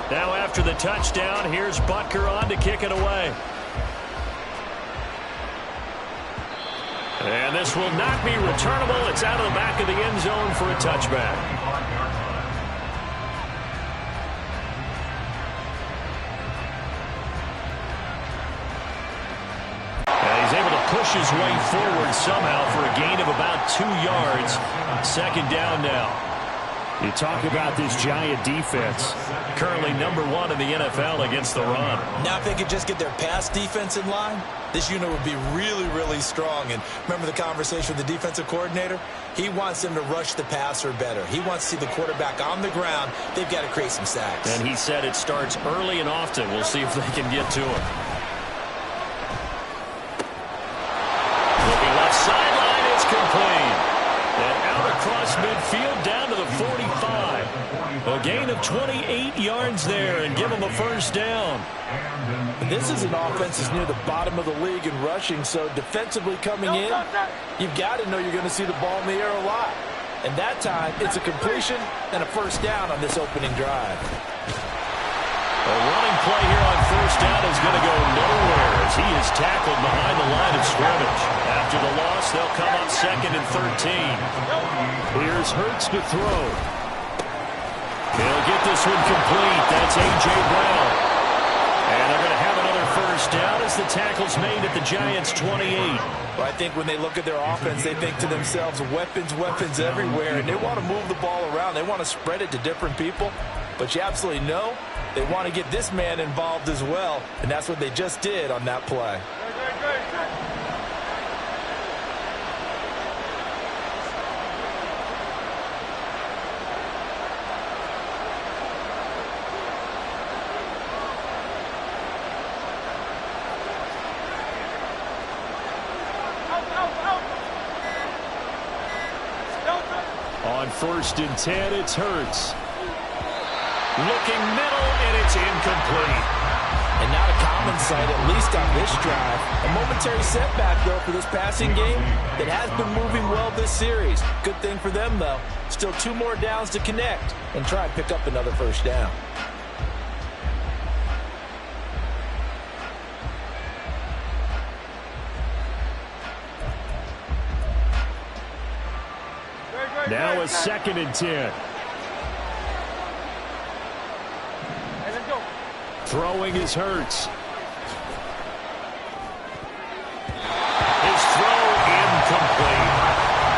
Now after the touchdown, here's Butker on to kick it away. And this will not be returnable. It's out of the back of the end zone for a touchback. Push his way forward somehow for a gain of about 2 yards. Second down now. You talk about this Giant defense. Currently #1 in the NFL against the run. Now if they could just get their pass defense in line, this unit would be really, really strong. And remember the conversation with the defensive coordinator? He wants them to rush the passer better. He wants to see the quarterback on the ground. They've got to create some sacks. And he said it starts early and often. We'll see if they can get to him. Sideline, it's complete. And out across midfield down to the 45. A gain of 28 yards there and give them a first down. This is an offense that's near the bottom of the league in rushing, so defensively coming in, you've got to know you're going to see the ball in the air a lot. And that time, it's a completion and a first down on this opening drive. A running play here on first down is going to go nowhere as he is tackled behind the line of scrimmage. After the loss, they'll come up 2nd and 13. Here's Hurts to throw. He'll get this one complete. That's A.J. Brown. And they're going to have another first down as the tackle's made at the Giants' 28. Well, I think when they look at their offense, they think to themselves, weapons, weapons everywhere, and they want to move the ball around. They want to spread it to different people. But you absolutely know they want to get this man involved as well, and that's what they just did on that play. On 1st and 10, it's Hurts. Looking middle, and it's incomplete. And not a common sight, at least on this drive. A momentary setback, though, for this passing game that has been moving well this series. Good thing for them, though. Still 2 more downs to connect and try and pick up another first down. Now a 2nd and 10. Throwing is Hurts. His throw incomplete.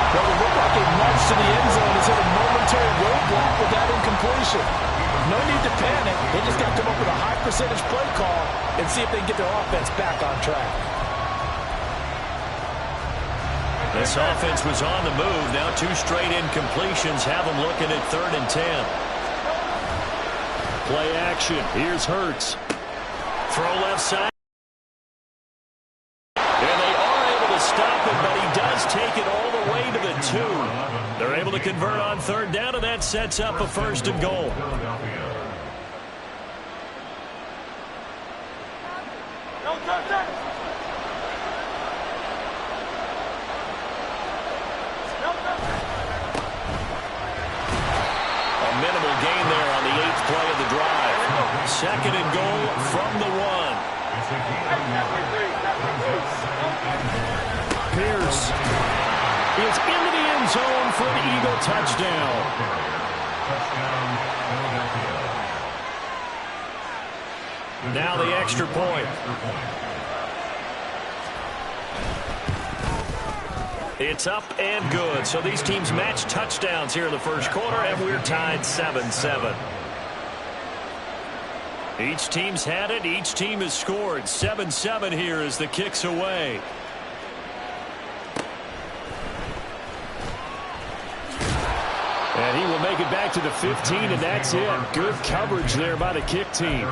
Well, it looked like a march to the end zone has hit a momentary roadblock with that incompletion. No need to panic. They just got to come up with a high percentage play call and see if they can get their offense back on track. This offense was on the move. Now 2 straight incompletions have them looking at 3rd and 10. Play action. Here's Hurts. Throw left side. And they are able to stop it, but he does take it all the way to the 2. They're able to convert on 3rd down, and that sets up a 1st and goal. Minimal gain there on the 8th play of the drive. 2nd and goal from the 1. Pierce is into the end zone for an Eagle touchdown. Now the extra point. It's up and good. So these teams match touchdowns here in the first quarter, and we're tied 7-7. Each team's had it. Each team has scored. 7-7 here as the kick's away. And he will make it back to the 15, and that's it. Good coverage there by the kick team.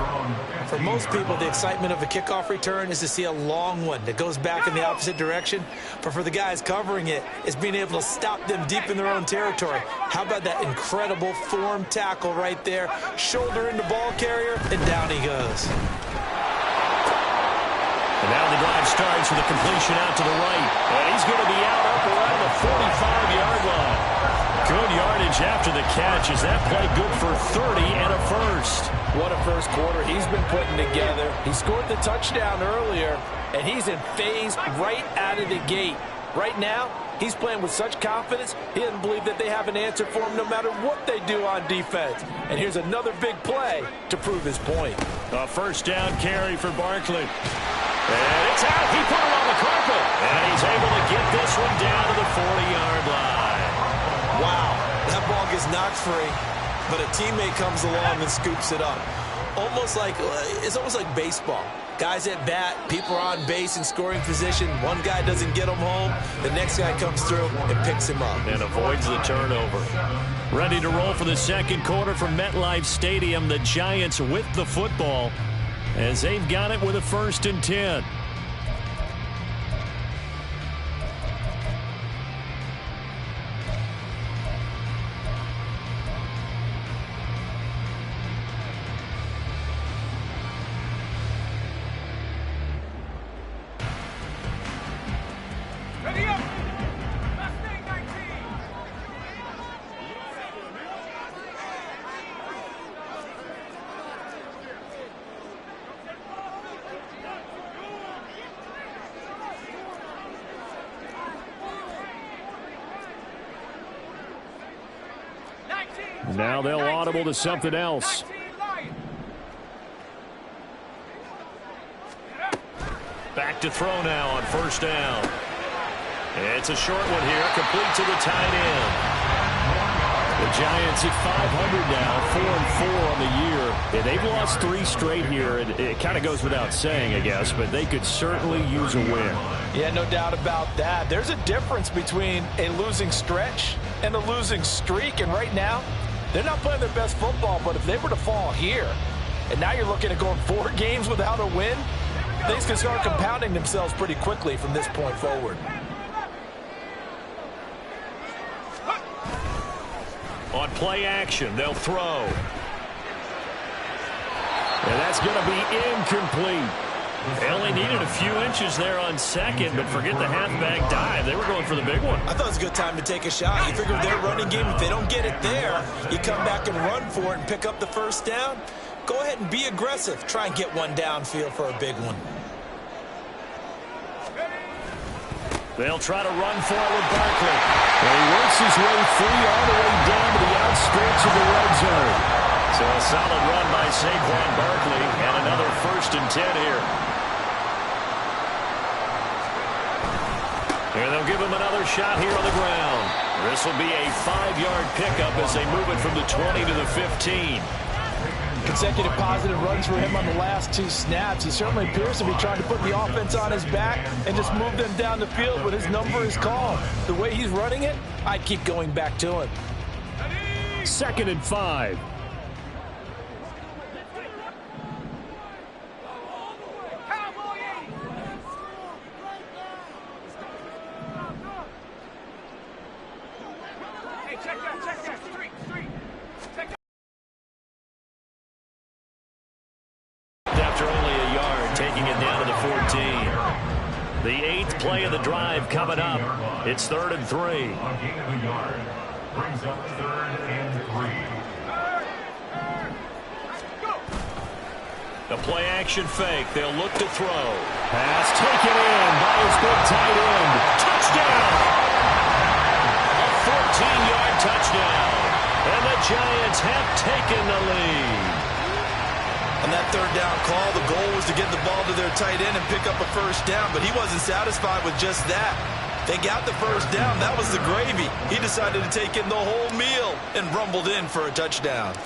For most people, the excitement of a kickoff return is to see a long one that goes back in the opposite direction. But for the guys covering it, it's being able to stop them deep in their own territory. How about that incredible form tackle right there? Shoulder into ball carrier, and down he goes. And now the drive starts with a completion out to the right. And he's going to be out up around the 45-yard line. Good yardage after the catch. Is that play good for 30 and a first? What a first quarter he's been putting together. He scored the touchdown earlier, and he's in phase right out of the gate. Right now, he's playing with such confidence, he doesn't believe that they have an answer for him no matter what they do on defense. And here's another big play to prove his point. A first down carry for Barkley. And it's out. He put it on the carpet. And he's able to get this one down to the 40-yard line. Wow, that ball gets knocked free, but a teammate comes along and scoops it up. It's almost like baseball. Guys at bat, people are on base in scoring position. One guy doesn't get him home. The next guy comes through and picks him up. And avoids the turnover. Ready to roll for the second quarter from MetLife Stadium. The Giants with the football as they've got it with a 1st and 10. Now they'll audible to something else. Back to throw now on 1st down. It's a short one here, complete to the tight end. The Giants at 500 now, 4-4 on the year. And they've lost 3 straight here. It kind of goes without saying, I guess, but they could certainly use a win. Yeah, no doubt about that. There's a difference between a losing stretch and a losing streak, and right now, they're not playing their best football, but if they were to fall here, and now you're looking at going 4 games without a win, things can start compounding themselves pretty quickly from this point forward. On play action, they'll throw. And that's going to be incomplete. They only needed a few inches there on 2nd, but forget the halfback dive. They were going for the big one. I thought it was a good time to take a shot. You figure with their running game, if they don't get it there, you come back and run for it and pick up the 1st down. Go ahead and be aggressive. Try and get one downfield for a big one. They'll try to run for it with Barkley. And he works his way free all the way down to the outskirts of the red zone. So a solid run by Saquon Barkley, and another 1st and 10 here. And they'll give him another shot here on the ground. This will be a 5-yard pickup as they move it from the 20 to the 15. Consecutive positive runs for him on the last 2 snaps. He certainly appears to be trying to put the offense on his back and just move them down the field when his number is called. The way he's running it, I'd keep going back to him. 2nd and 5. After only a yard, taking it down to the 14. The 8th play of the drive coming up. It's 3rd and 3. A gain of a yard brings up 3rd and 3. The play action fake. They'll look to throw. Pass taken in by his big tight end. Touchdown! A 14-yard touchdown. And the Giants have taken the lead. On that 3rd down call, the goal was to get the ball to their tight end and pick up a 1st down, but he wasn't satisfied with just that. They got the 1st down. That was the gravy. He decided to take in the whole meal and rumbled in for a touchdown.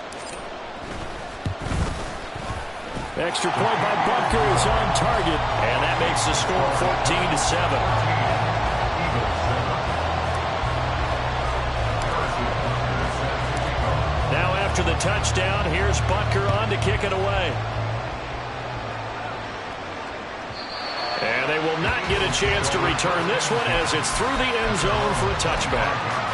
Extra point by Butker is on target. And that makes the score 14-7. Now after the touchdown, here's Butker on to kick it away. And they will not get a chance to return this one as it's through the end zone for a touchback.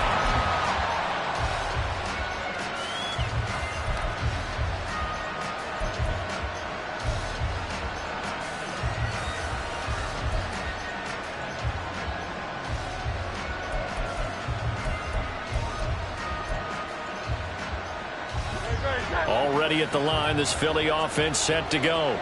Already at the line, this Philly offense set to go.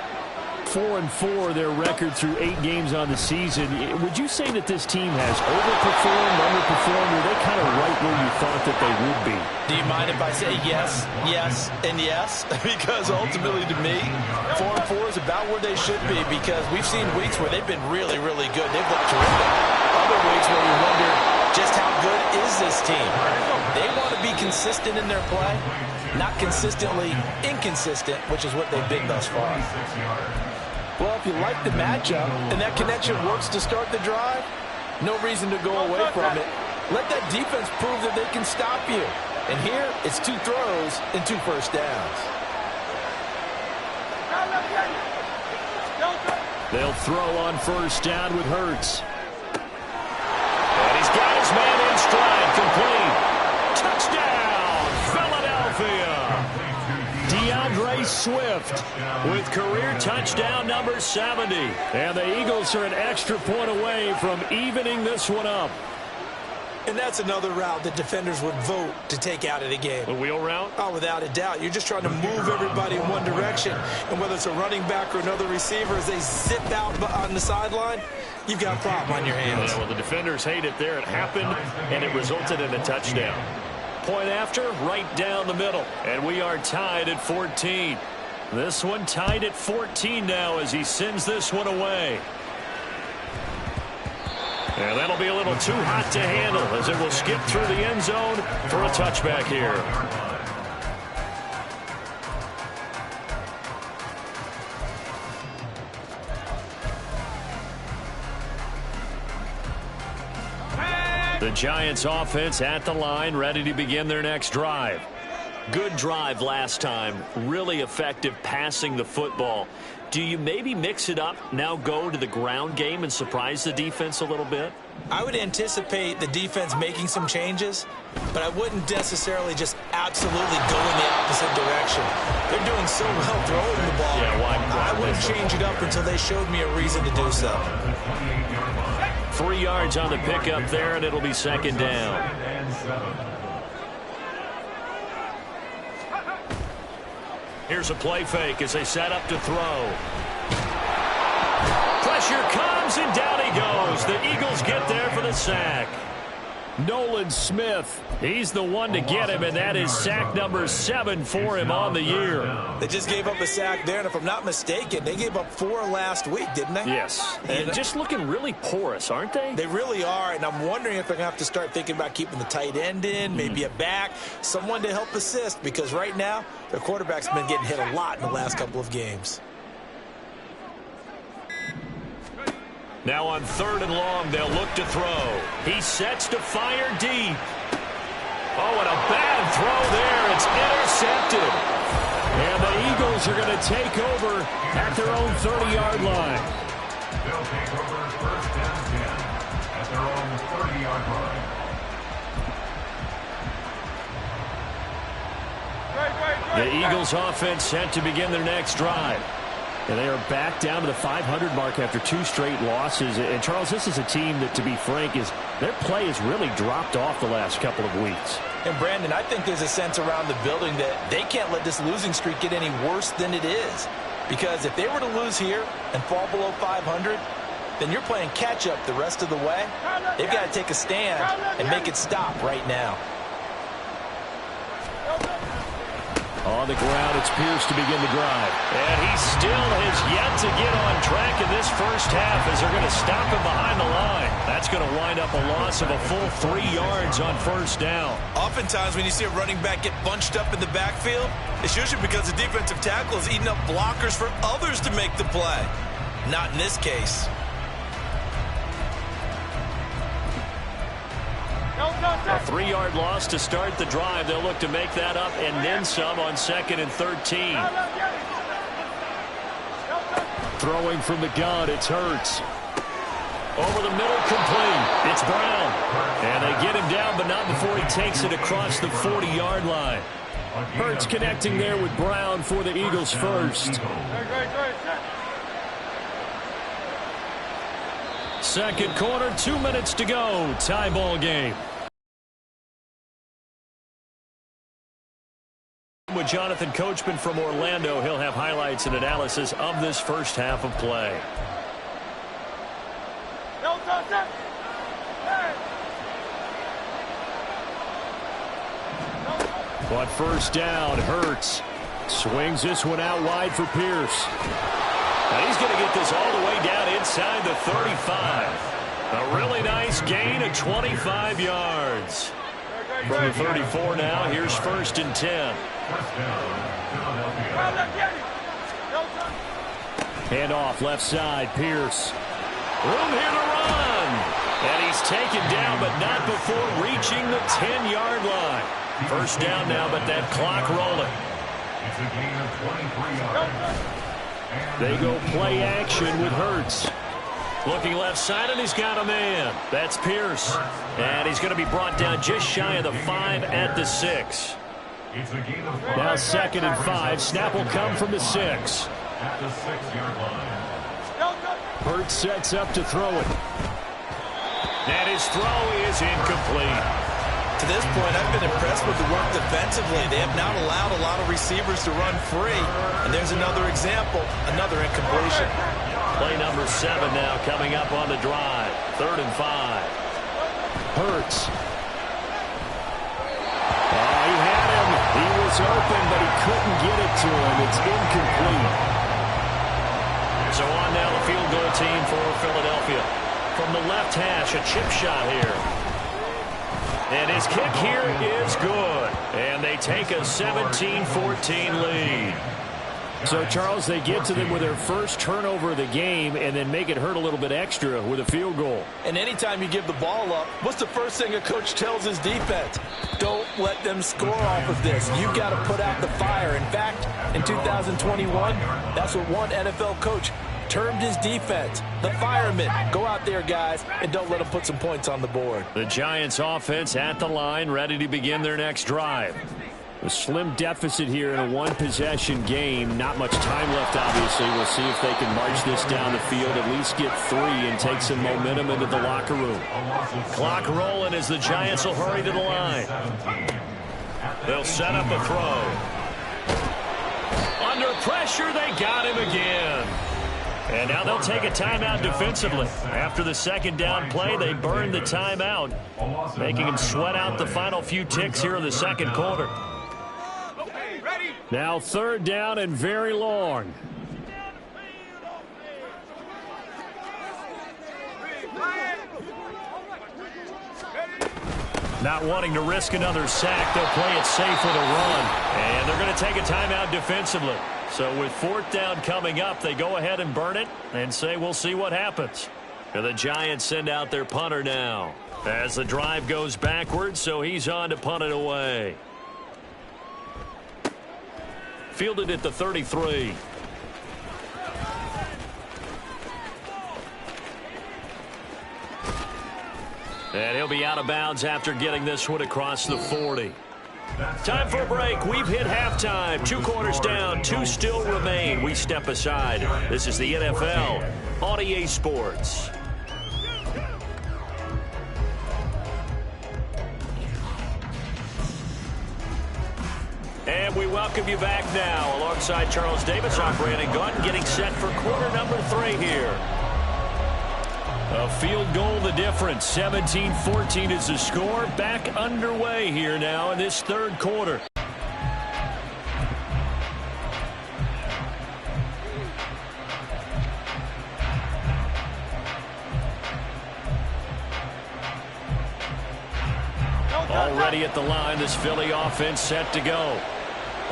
4-4, their record through 8 games on the season. Would you say that this team has overperformed, underperformed, or are they kind of right where you thought that they would be? Do you mind if I say yes, yes, and yes? Because ultimately to me, 4-4 is about where they should be, because we've seen weeks where they've been really, really good. They've looked terrific. Other weeks where we wonder just how good is this team. They want to be consistent in their play, not consistently inconsistent, which is what they've been thus far. Well, if you like the matchup and that connection works to start the drive, no reason to go away from it. Let that defense prove that they can stop you. And here, it's 2 throws and 2 first downs. They'll throw on first down with Hurts. And he's got his man in stride, complete. Touchdown, Philadelphia. DeAndre Swift with career touchdown number 70. And the Eagles are an extra point away from evening this one up. And that's another route that defenders would vote to take out of the game. The wheel route? Oh, without a doubt. You're just trying to move everybody in one direction. And whether it's a running back or another receiver, as they zip out on the sideline, you've got a problem on your hands. Yeah, well, the defenders hate it there. It happened, and it resulted in a touchdown. Point after, right down the middle. And we are tied at 14. This one tied at 14 now as he sends this one away. And that'll be a little too hot to handle as it will skip through the end zone for a touchback here. The Giants offense at the line, ready to begin their next drive. Good drive last time. Really effective passing the football. Do you maybe mix it up, now go to the ground game and surprise the defense a little bit? I would anticipate the defense making some changes, but I wouldn't necessarily just absolutely go in the opposite direction. They're doing so well throwing the ball. Yeah, I wouldn't change it up until they showed me a reason to do so. 3 yards on the pickup there, and it'll be second down. Here's a play fake as they set up to throw. Pressure comes, and down he goes. The Eagles get there for the sack. Nolan Smith, he's the one to get him, and that is sack number 7 for him on the year. They just gave up a sack there, and if I'm not mistaken, they gave up 4 last week, didn't they? Yes. And just looking really porous, aren't they? They really are, and I'm wondering if they're going to have to start thinking about keeping the tight end in, maybe a back, someone to help assist, because right now, their quarterback's been getting hit a lot in the last couple of games. Now on 3rd and long, they'll look to throw. He sets to fire deep. Oh, and a bad throw there. It's intercepted. And the Eagles are going to take over at their own 30-yard line. They'll take over first and 10 at their own 30-yard line. The Eagles offense set to begin their next drive. And they are back down to the 500 mark after 2 straight losses. And, Charles, this is a team that, to be frank, their play has really dropped off the last couple of weeks. And, Brandon, I think there's a sense around the building that they can't let this losing streak get any worse than it is. Because if they were to lose here and fall below 500, then you're playing catch-up the rest of the way. They've got to take a stand and make it stop right now. On the ground, it's Pierce to begin the drive. And he still has yet to get on track in this first half as they're going to stop him behind the line. That's going to wind up a loss of a full 3 yards on first down. Oftentimes when you see a running back get bunched up in the backfield, it's usually because the defensive tackle is eating up blockers for others to make the play. Not in this case. A 3-yard loss to start the drive. They'll look to make that up and then some on 2nd and 13. Throwing from the gun, it's Hurts. Over the middle, complete. It's Brown. And they get him down, but not before he takes it across the 40-yard line. Hurts connecting there with Brown for the Eagles first. Second quarter, 2 minutes to go. Tie ball game. chatting with Jonathan Coachman from Orlando. He'll have highlights and analysis of this first half of play. On first down, Hurts swings this one out wide for Pierce. Now he's going to get this all the way down inside the 35. A really nice gain of 25 yards. From the 34 now, here's first and 10. Hand off left side, Pierce. Room here to run. And he's taken down, but not before reaching the 10-yard line. First down now, but that clock rolling. It's a gain of 23 yards. They go play action with Hurts. Looking left side, and he's got a man. That's Pierce. And he's going to be brought down just shy of the 5 at the 6. Now second and 5. Snap will come from the 6. At the 6-yard line. Hurts sets up to throw it. And his throw is incomplete. To this point, I've been impressed with the work defensively. They have not allowed a lot of receivers to run free. And there's another example, another incompletion. Play number 7 now coming up on the drive. 3rd and 5. Hurts. Oh, he had him. He was open, but he couldn't get it to him. It's incomplete. So on now the field goal team for Philadelphia. From the left hash, a chip shot here. And his kick here is good. And they take a 17-14 lead. So, Charles, they get to them with their first turnover of the game and then make it hurt a little bit extra with a field goal. And anytime you give the ball up, what's the first thing a coach tells his defense? Don't let them score off of this. You've got to put out the fire. In fact, in 2021, that's what one NFL coach termed his defense, the firemen. Go out there, guys, and don't let them put some points on the board. The Giants offense at the line, ready to begin their next drive. A slim deficit here in a one-possession game. Not much time left, obviously. We'll see if they can march this down the field, at least get 3 and take some momentum into the locker room. Clock rolling as the Giants will hurry to the line. They'll set up a throw. Under pressure, they got him again. And now they'll take a timeout defensively. After the second down play, they burned the timeout, making them sweat out the final few ticks here in the second quarter. Now 3rd down and very long. Not wanting to risk another sack, they'll play it safe with a run. And they're going to take a timeout defensively. So with 4th down coming up, they go ahead and burn it and say we'll see what happens. And the Giants send out their punter now as the drive goes backwards, so he's on to punt it away. Fielded at the 33. And he'll be out of bounds after getting this one across the 40. Time for a break. We've hit halftime. 2 quarters down, 2 still remain. We step aside. This is the NFL on EA Sports. And we welcome you back now. Alongside Charles Davis, I'm Brandon Gaunt, getting set for quarter number 3 here. A field goal the difference. 17-14 is the score. Back underway here now in this 3rd quarter. Already at the line, this Philly offense set to go.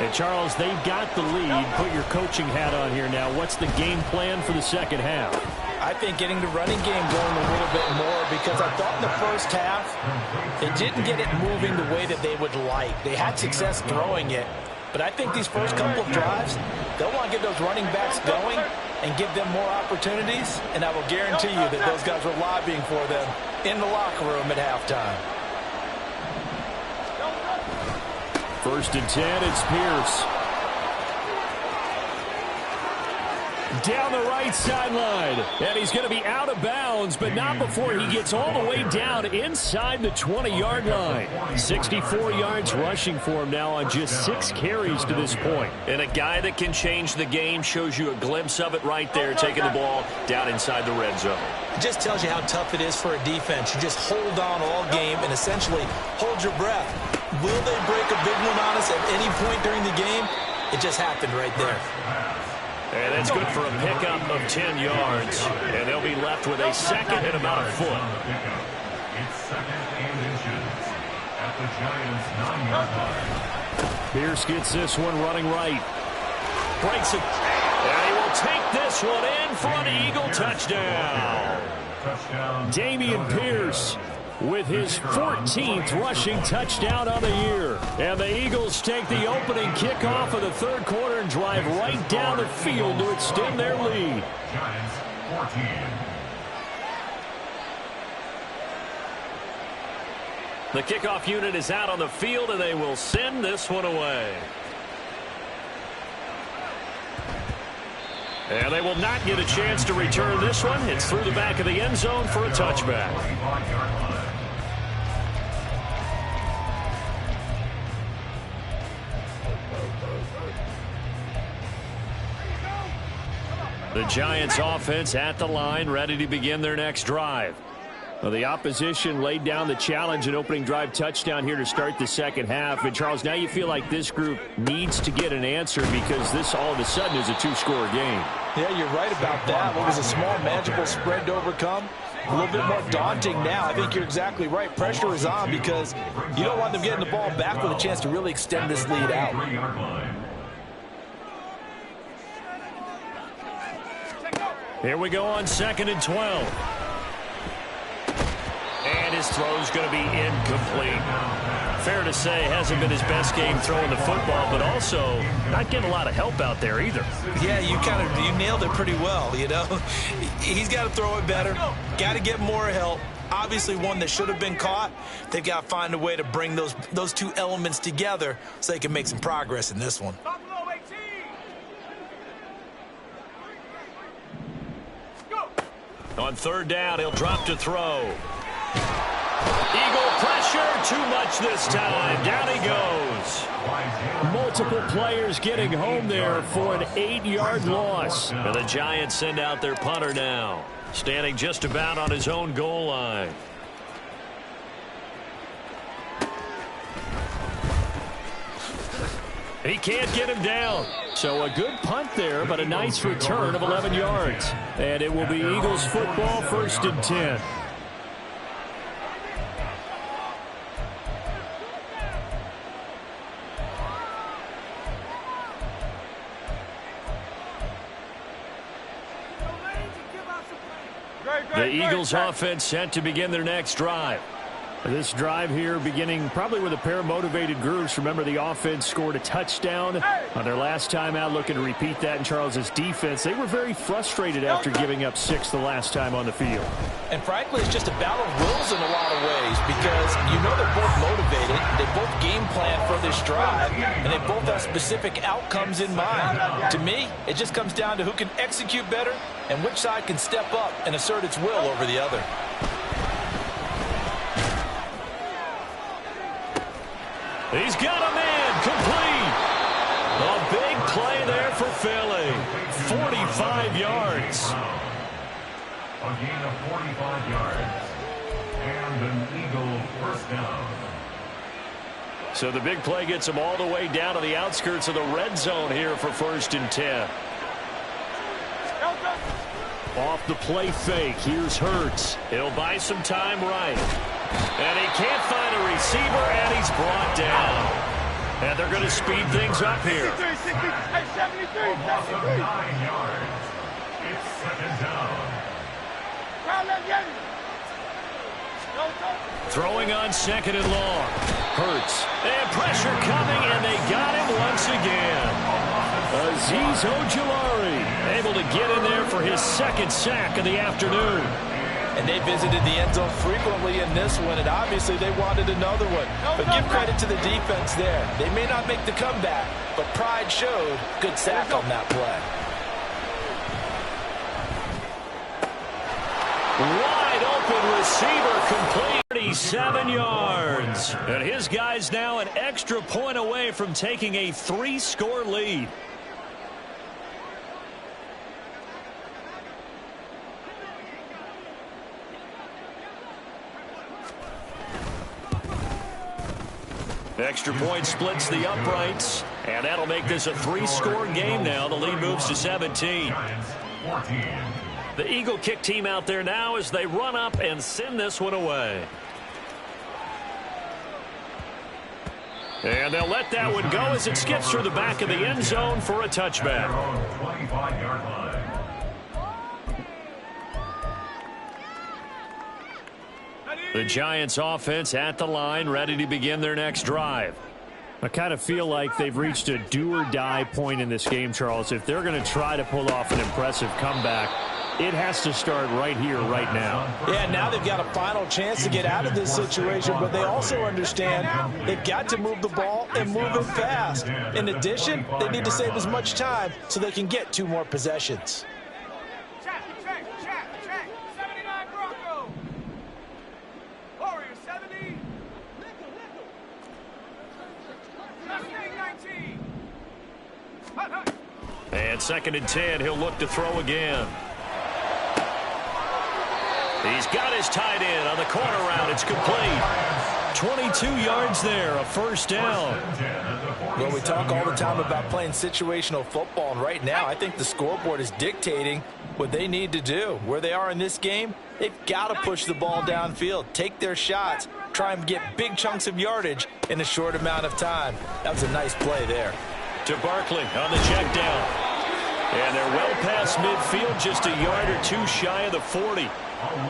And, Charles, they've got the lead. Put your coaching hat on here now. What's the game plan for the second half? I think getting the running game going a little bit more, because I thought in the first half they didn't get it moving the way that they would like. They had success throwing it, but I think these first couple of drives, they'll want to get those running backs going and give them more opportunities, and I will guarantee you that those guys were lobbying for them in the locker room at halftime. 1st and 10, it's Pierce. down the right sideline. And he's going to be out of bounds, but not before he gets all the way down inside the 20-yard line. 64 yards rushing for him now on just 6 carries to this point. And a guy that can change the game, shows you a glimpse of it right there, taking the ball down inside the red zone. It just tells you how tough it is for a defense. You just hold on all game and essentially hold your breath. Will they break a big one on us at any point during the game? It just happened right there. And that's good for a pickup of 10 yards. And they'll be left with a second and about a foot. It's second and inches at the Giants' 9-yard line. Pierce gets this one running right. Breaks it. And he will take this one in for an Eagle touchdown. Damian Pierce with his 14th rushing touchdown on the year. And the Eagles take the opening kickoff of the third quarter and drive right down the field to extend their lead. Giants 14. The kickoff unit is out on the field, and they will send this one away. And they will not get a chance to return this one. It's through the back of the end zone for a touchback. The Giants offense at the line, ready to begin their next drive. Well, the opposition laid down the challenge and opening drive touchdown here to start the second half. And, Charles, now you feel like this group needs to get an answer because this all of a sudden is a 2-score game. Yeah, you're right about that. What was a small, manageable spread to overcome? A little bit more daunting now. I think you're exactly right. Pressure is on because you don't want them getting the ball back with a chance to really extend this lead out. Here we go on 2nd and 12. And his throw's going to be incomplete. Fair to say, hasn't been his best game throwing the football, but also not getting a lot of help out there either. Yeah, you nailed it pretty well, you know. He's got to throw it better. Got to get more help. Obviously one that should have been caught. They've got to find a way to bring those two elements together so they can make some progress in this one. On 3rd down, he'll drop to throw. Eagle pressure, too much this time. Down he goes. Multiple players getting home there for an 8-yard loss. And the Giants send out their punter now, standing just about on his own goal line. He can't get him down. So a good punt there, but a nice return of 11 yards. And it will be Eagles football, 1st and 10. The Eagles offense set to begin their next drive. This drive here beginning probably with a pair of motivated groups. Remember, the offense scored a touchdown on their last time out, looking to repeat that in Charles's defense. They were very frustrated after giving up 6 the last time on the field. And frankly, it's just a battle of wills in a lot of ways because you know they're both motivated. They both game plan for this drive, and they both have specific outcomes in mind. To me, it just comes down to who can execute better and which side can step up and assert its will over the other. He's got a man complete. A big play there for Philly. 45 yards. A gain of 45 yards. And an Eagle first down. So the big play gets him all the way down to the outskirts of the red zone here for 1st and 10. Off the play fake. Here's Hurts. He'll buy some time right. And he can't find a receiver, and he's brought down. And they're going to speed things up here. A loss of 9 yards. It's 2nd down. Throwing on 2nd and long. Hurts. And pressure coming, and they got him once again. Azeez Ojulari able to get in there for his 2nd sack of the afternoon. And they visited the end zone frequently in this one, and obviously they wanted another one. But give credit to the defense there. They may not make the comeback, but pride showed. Good sack on that play. Wide open receiver, complete. 37 yards. And his guy's now an extra point away from taking a 3-score lead. Extra point splits the uprights, and that'll make this a 3-score game now. The lead moves to 17. The Eagle kick team out there now as they run up and send this one away. And they'll let that one go as it skips through the back of the end zone for a touchback. The Giants offense at the line, ready to begin their next drive. I kind of feel like they've reached a do-or-die point in this game, Charles. If they're going to try to pull off an impressive comeback, it has to start right here, right now. Yeah, now they've got a final chance to get out of this situation, but they also understand they've got to move the ball and move it fast. In addition, they need to save as much time so they can get 2 more possessions. Check. 79 Bronco. Warrior 70. Mustang 19. And 2nd and 10, he'll look to throw again. He's got his tight end on the corner route. It's complete. 22 yards there, a first down. Well, we talk all the time about playing situational football, and right now I think the scoreboard is dictating what they need to do. Where they are in this game, they've got to push the ball downfield, take their shots, try and get big chunks of yardage in a short amount of time. That was a nice play there. To Barkley on the check down. And they're well past midfield, just a yard or 2 shy of the 40.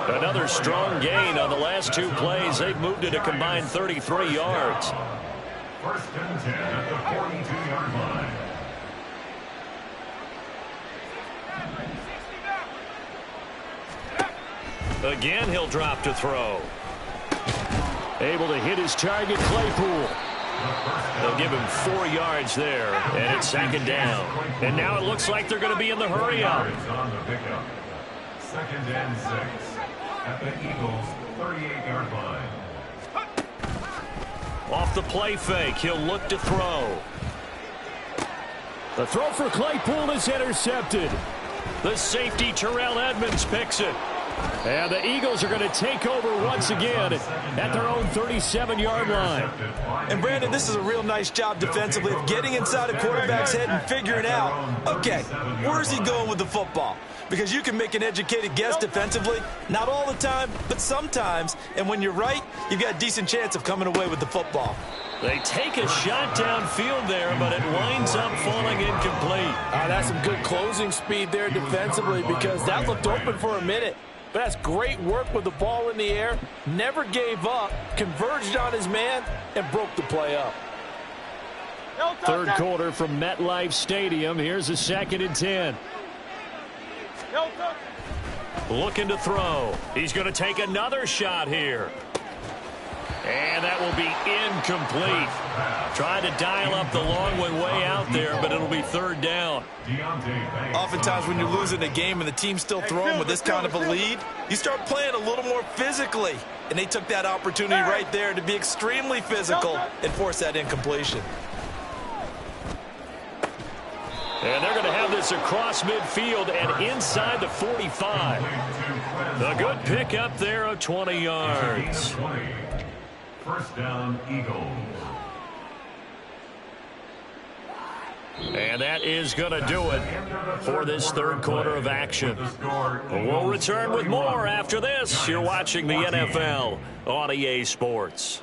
Another strong gain on the last 2 plays. They've moved it a combined 33 yards. 1st and 10 at the 42-yard line. Again, he'll drop to throw. Able to hit his target, Claypool. They'll give him 4 yards there, and it's 2nd down. And now it looks like they're going to be in the hurry-up. 2nd and 6 at the Eagles' 38-yard line. Off the play fake, he'll look to throw. The throw for Claypool is intercepted. The safety, Terrell Edmonds, picks it. And the Eagles are going to take over once again at their own 37-yard line. And, Brandon, this is a real nice job defensively of getting inside a quarterback's head and figuring out, okay, where's he going with the football? Because you can make an educated guess defensively, not all the time, but sometimes. And when you're right, you've got a decent chance of coming away with the football. They take a shot downfield there, but it winds up falling incomplete. That's some good closing speed there defensively, because that looked open for a minute. But that's great work with the ball in the air. Never gave up, converged on his man, and broke the play up. 3rd quarter from MetLife Stadium. Here's a 2nd and 10. Looking to throw. He's going to take another shot here. And that will be incomplete. Trying to dial up the long way out there, but it'll be 3rd down. Oftentimes when you're losing a game and the team's still throwing with this kind of a lead, you start playing a little more physically. And they took that opportunity right there to be extremely physical and force that incompletion. And they're going to have this across midfield and inside the 45. A good pick up there of 20 yards. 1st down, Eagles. And that is going to do it for this 3rd quarter of action. We'll return with more after this. You're watching the NFL on EA Sports.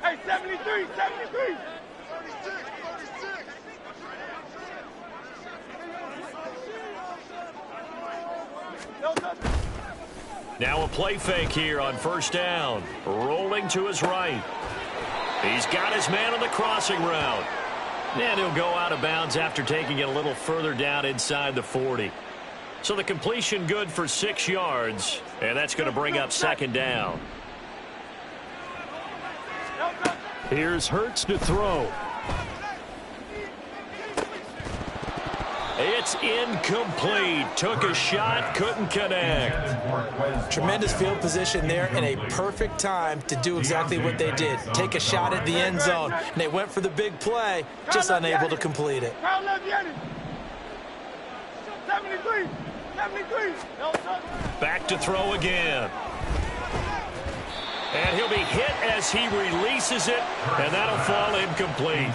Hey, 73. Now a play fake here on 1st down. Rolling to his right. He's got his man on the crossing route. And he'll go out of bounds after taking it a little further down inside the 40. So the completion good for 6 yards, and that's going to bring up second down. Here's Hurts to throw. It's incomplete. Took a shot, couldn't connect. Tremendous field position there and a perfect time to do exactly what they did. Take a shot at the end zone. And they went for the big play, just unable to complete it. 73. 73. Back to throw again. And he'll be hit as he releases it, and that'll fall incomplete.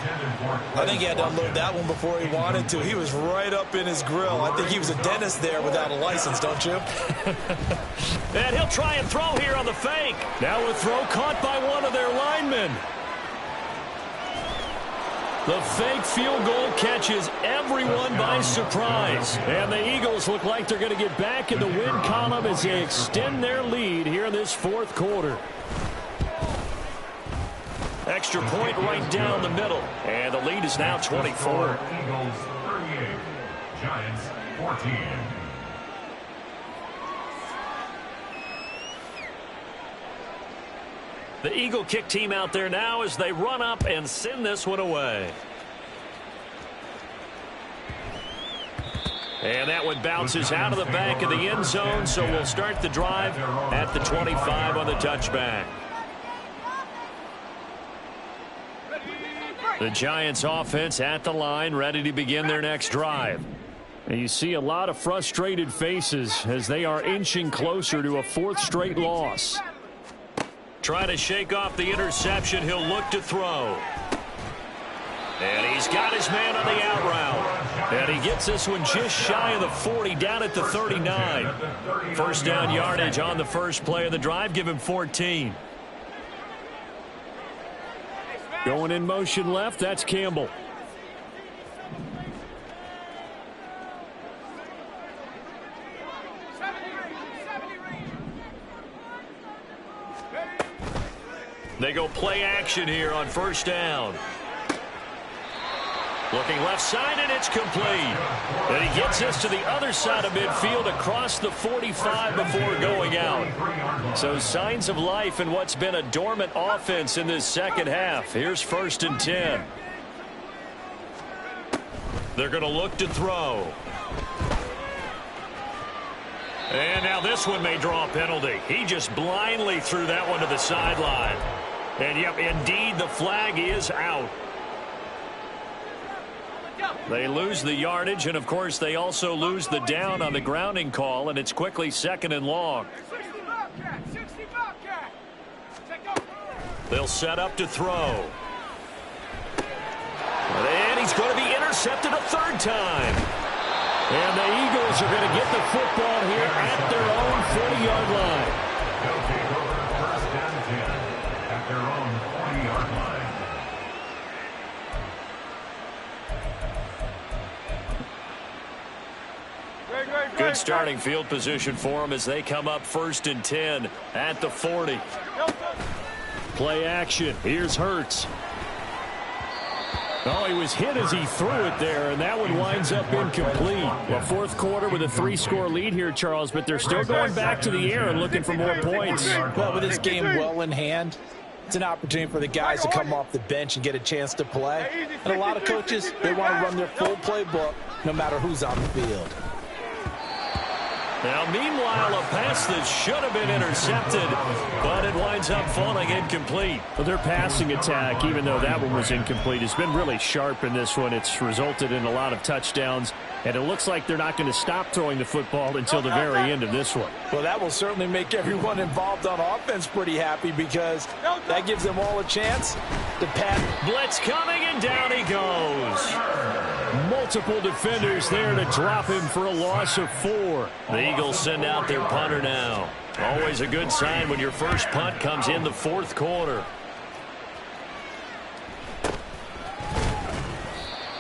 I think he had to unload that one before he wanted to. He was right up in his grill. I think he was a dentist there without a license, don't you? And he'll try and throw here on the fake. Now a throw caught by one of their linemen. The fake field goal catches everyone by surprise. And the Eagles look like they're going to get back in the win column as they extend their lead here in this fourth quarter. Extra point right down the middle. And the lead is now 24. Eagles 38, Giants 14. The Eagle kick team out there now as they run up and send this one away. And that one bounces out of the back of the end zone, so we'll start the drive at the 25 on the touchback. The Giants offense at the line, ready to begin their next drive. And you see a lot of frustrated faces as they are inching closer to a 4th straight loss. Trying to shake off the interception. He'll look to throw. And he's got his man on the out route. And he gets this one just shy of the 40, down at the 39. First down yardage on the first play of the drive. Give him 14. Going in motion left, that's Campbell. They go play action here on first down. Looking left side, and it's complete. And he gets this to the other side of midfield across the 45 before going out. So signs of life in what's been a dormant offense in this second half. Here's 1st and 10. They're going to look to throw. And now this one may draw a penalty. He just blindly threw that one to the sideline. And, yep, indeed, the flag is out. They lose the yardage, and, of course, they also lose the down on the grounding call, and it's quickly 2nd and long. They'll set up to throw. And he's going to be intercepted a 3rd time. And the Eagles are going to get the football here at their own 40-yard line. They'll take over 1st and 10 at their own 40-yard line. Good starting field position for them as they come up 1st and 10 at the 40. Play action. Here's Hurts. Oh, he was hit as he threw it there, and that one winds up incomplete. Well, 4th quarter with a 3-score lead here, Charles, but they're still going back to the air and looking for more points. Well, with this game well in hand, it's an opportunity for the guys to come off the bench and get a chance to play. And a lot of coaches, they want to run their full playbook no matter who's on the field. Now, meanwhile, a pass that should have been intercepted, but it winds up falling incomplete. Well, their passing attack, even though that one was incomplete, has been really sharp in this one. It's resulted in a lot of touchdowns, and it looks like they're not going to stop throwing the football until the very end of this one. Well, that will certainly make everyone involved on offense pretty happy because that gives them all a chance to pat. Blitz coming, and down he goes. Multiple defenders there to drop him for a loss of 4. The Eagles send out their punter now. Always a good sign when your first punt comes in the 4th quarter.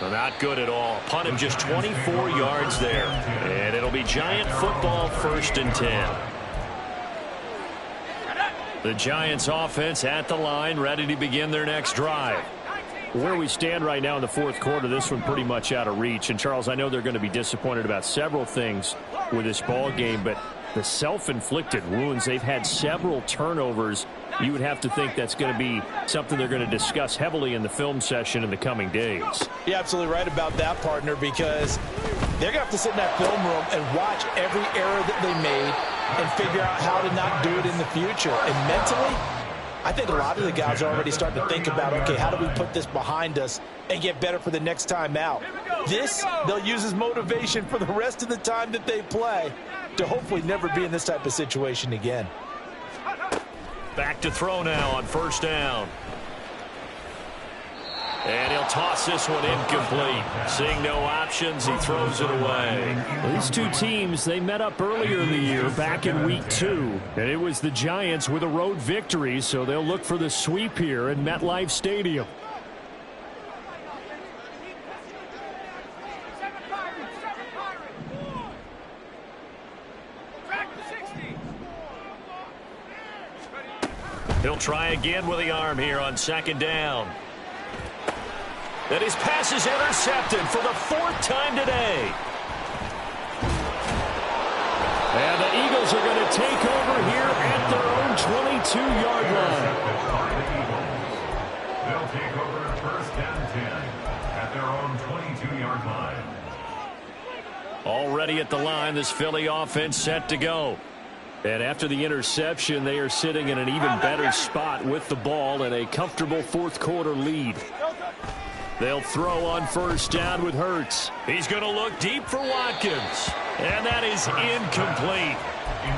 Well, not good at all. Punt him just 24 yards there. And it'll be Giant football 1st and 10. The Giants offense at the line, ready to begin their next drive. Where we stand right now in the fourth quarter, this one pretty much out of reach. And, Charles, I know they're going to be disappointed about several things with this ball game, but the self-inflicted wounds, they've had several turnovers. You would have to think that's going to be something they're going to discuss heavily in the film session in the coming days. You're absolutely right about that, partner, because they're going to have to sit in that film room and watch every error that they made and figure out how to not do it in the future. And mentally, I think a lot of the guys are already starting to think about, okay, how do we put this behind us and get better for the next time out? This, they'll use as motivation for the rest of the time that they play to hopefully never be in this type of situation again. Back to throw now on first down. And he'll toss this one incomplete. Seeing no options, he throws it away. Well, these two teams, they met up earlier in the year, back in week 2. And it was the Giants with a road victory, so they'll look for the sweep here in MetLife Stadium. He'll try again with the arm here on second down. And his pass is intercepted for the 4th time today. And the Eagles are going to take over here at their own 22-yard line. They'll take over at first and 10 at their own 22-yard line. Already at the line, this Philly offense set to go. And after the interception, they are sitting in an even better spot with the ball and a comfortable fourth quarter lead. They'll throw on first down with Hurts. He's going to look deep for Watkins. And that is incomplete.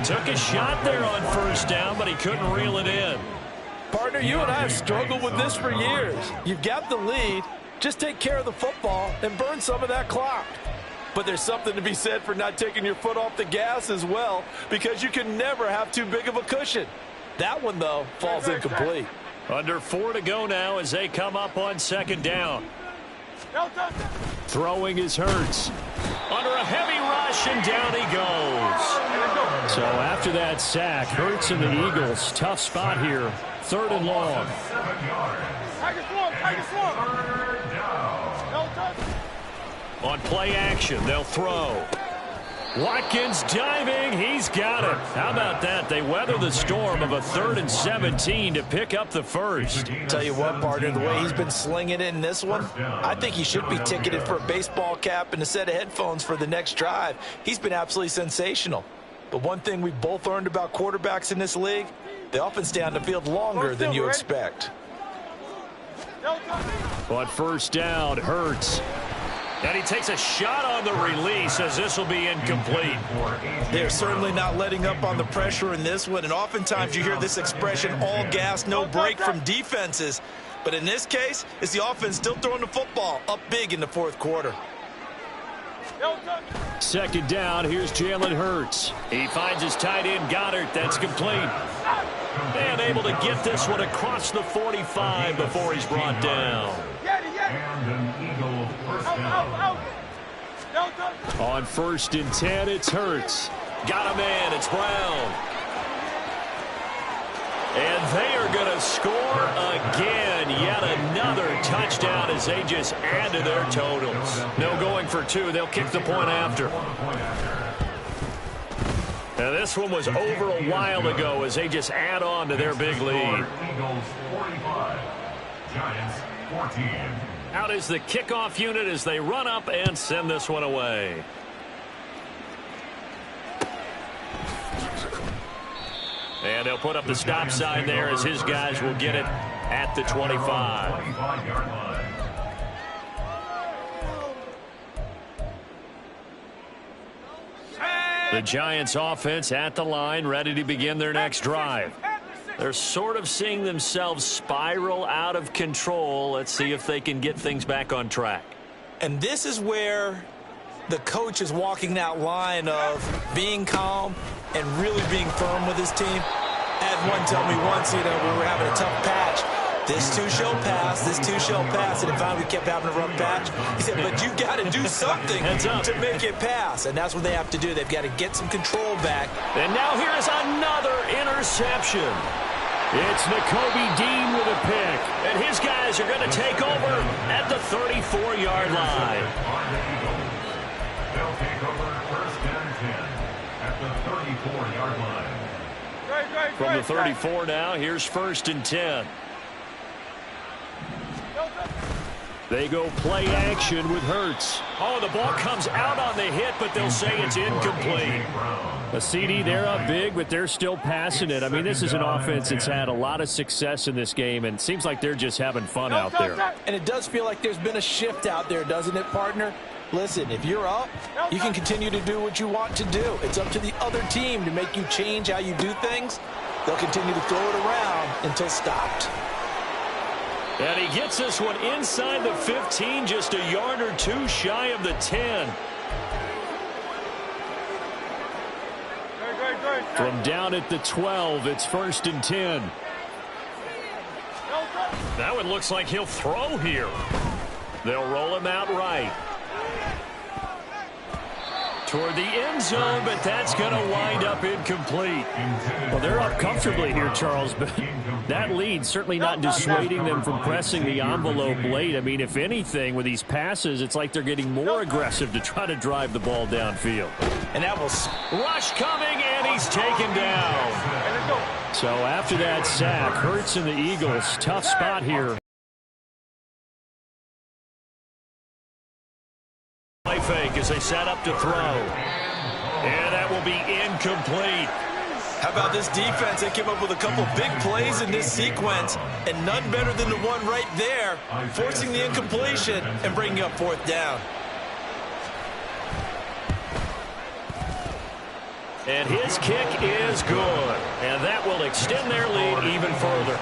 Took a shot there on first down, but he couldn't reel it in. Partner, you and I have struggled with this for years. You've got the lead. Just take care of the football and burn some of that clock. But there's something to be said for not taking your foot off the gas as well, because you can never have too big of a cushion. That one, though, falls incomplete. Under 4 to go now as they come up on second down. Throwing is Hurts. Under a heavy rush, and down he goes. So after that sack, Hurts and the Eagles, tough spot here. 3rd and long. On play action, they'll throw. Watkins diving, he's got it. How about that? They weather the storm of a 3rd and 17 to pick up the first. Tell you what, partner, the way he's been slinging it in this one, I think he should be ticketed for a baseball cap and a set of headphones for the next drive. He's been absolutely sensational. But one thing we've both learned about quarterbacks in this league, they often stay on the field longer than you expect. On first down, Hurts. And he takes a shot on the release as this will be incomplete. They're certainly not letting up on the pressure in this one, and oftentimes you hear this expression, all gas, no break from defenses. But in this case, it's the offense still throwing the football up big in the fourth quarter. Second down, here's Jalen Hurts. He finds his tight end, Goddard. That's complete. And able to get this one across the 45 before he's brought down. And an Eagle first down. On 1st and 10, it's Hurts. Got a man, it's Brown. And they are going to score again. Yet another touchdown as they just add to their totals. No going for 2. They'll kick the point after. Now this one was over a while ago as they just add on to their big lead. Eagles 45, Giants 14. Out is the kickoff unit as they run up and send this one away. And they'll put up the stop sign there as his guys will get it at the 25. 25-yard line. The Giants offense at the line, ready to begin their next drive. They're sort of seeing themselves spiral out of control. Let's see if they can get things back on track. And this is where the coach is walking that line of being calm and really being firm with his team. I had one tell me once, you know, we were having a tough patch. This too shall pass, this too shall pass. And then finally we kept having a rough patch. He said, but you got to do something to make it pass. And that's what they have to do. They've got to get some control back. And now here is another interception. It's Nakobe Dean with a pick. And his guys are going to take over at the 34-yard line. They'll take over first and 10 at the 34-yard line. From the 34 now, here's first and 10. They go play action with Hurts. Oh, the ball comes out on the hit, but they'll say it's incomplete. A CD, they're up big, but they're still passing it. I mean, this is an offense that's had a lot of success in this game, and it seems like they're just having fun out there. And it does feel like there's been a shift out there, doesn't it, partner? Listen, if you're up, you can continue to do what you want to do. It's up to the other team to make you change how you do things. They'll continue to throw it around until stopped. And he gets this one inside the 15, just a yard or two shy of the 10. From down at the 12, it's first and 10. That one looks like he'll throw here. They'll roll him out right. Toward the end zone, but that's going to wind up incomplete. Well, they're up comfortably here, Charles, but that lead certainly not dissuading them from pressing the envelope late. I mean, if anything, with these passes, it's like they're getting more aggressive to try to drive the ball downfield. And that was rush coming, and he's taken down. So after that sack, Hurts and the Eagles, tough spot here. Play fake as they set up to throw. And that will be incomplete. How about this defense? They came up with a couple big plays in this sequence, and none better than the one right there, forcing the incompletion and bringing up fourth down. And his kick is good. And that will extend their lead even further.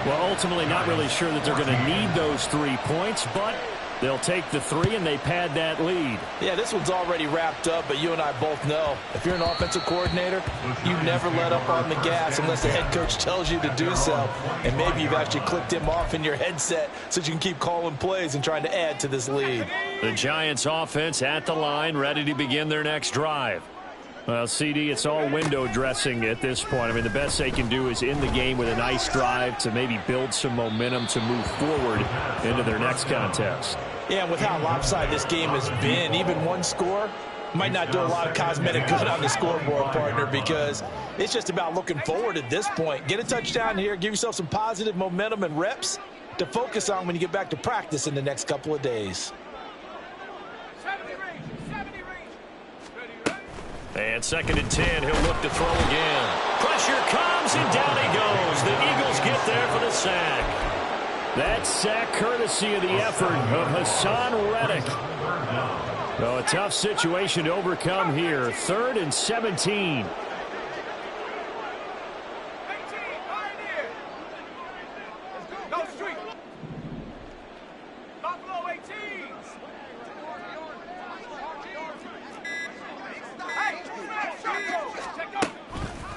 Well, ultimately not really sure that they're going to need those 3 points, but they'll take the 3 and they pad that lead. Yeah, this one's already wrapped up, but you and I both know if you're an offensive coordinator, you never let up on the gas unless the head coach tells you to do so. And maybe you've actually clicked him off in your headset so you can keep calling plays and trying to add to this lead. The Giants offense at the line, ready to begin their next drive. Well, CD, it's all window dressing at this point. I mean, the best they can do is end the game with a nice drive to maybe build some momentum to move forward into their next contest. Yeah, and with how lopsided this game has been, even one score might not do a lot of cosmetic good on the scoreboard, partner, because it's just about looking forward at this point. Get a touchdown here, give yourself some positive momentum and reps to focus on when you get back to practice in the next couple of days. And second and 10, he'll look to throw again. Pressure comes, and down he goes. The Eagles get there for the sack. That sack courtesy of the effort of Hassan Reddick. Oh, a tough situation to overcome here. 3rd and 17.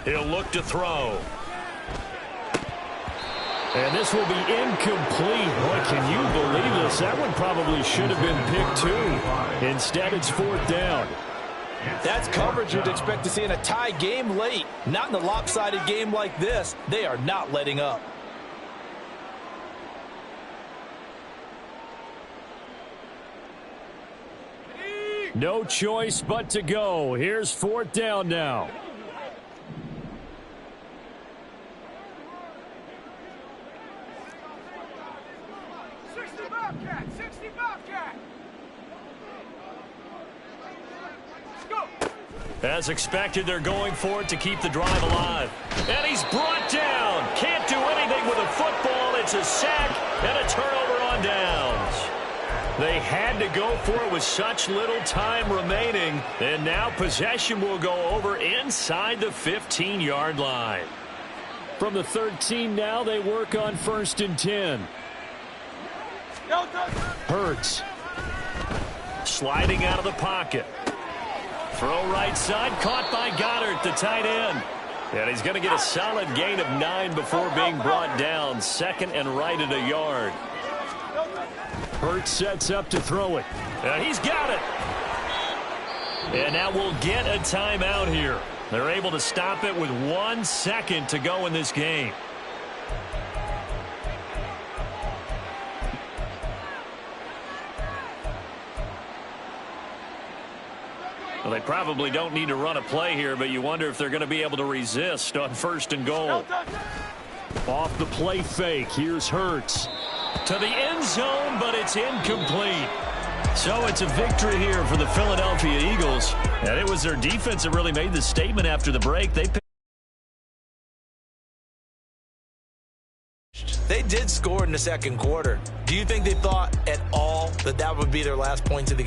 He'll look to throw. And this will be incomplete. Boy, can you believe this? That one probably should have been picked too. Instead, it's 4th down. That's coverage you'd expect to see in a tie game late. Not in a lopsided game like this. They are not letting up. No choice but to go. Here's 4th down now. As expected, they're going for it to keep the drive alive. And he's brought down. Can't do anything with a football. It's a sack and a turnover on downs. They had to go for it with such little time remaining. And now possession will go over inside the 15-yard line. From the 13 now, they work on 1st and 10. Hurts. Sliding out of the pocket. Throw right side, caught by Goddard, the tight end. And he's going to get a solid gain of 9 before being brought down. 2nd and right at a yard. Hurts sets up to throw it. And he's got it. And now we'll get a timeout here. They're able to stop it with 1 second to go in this game. Well, they probably don't need to run a play here, but you wonder if they're going to be able to resist on 1st and goal. Off the play fake, here's Hurts. To the end zone, but it's incomplete. So it's a victory here for the Philadelphia Eagles. And it was their defense that really made the statement after the break. They did score in the second quarter. Do you think they thought at all that that would be their last points of the game?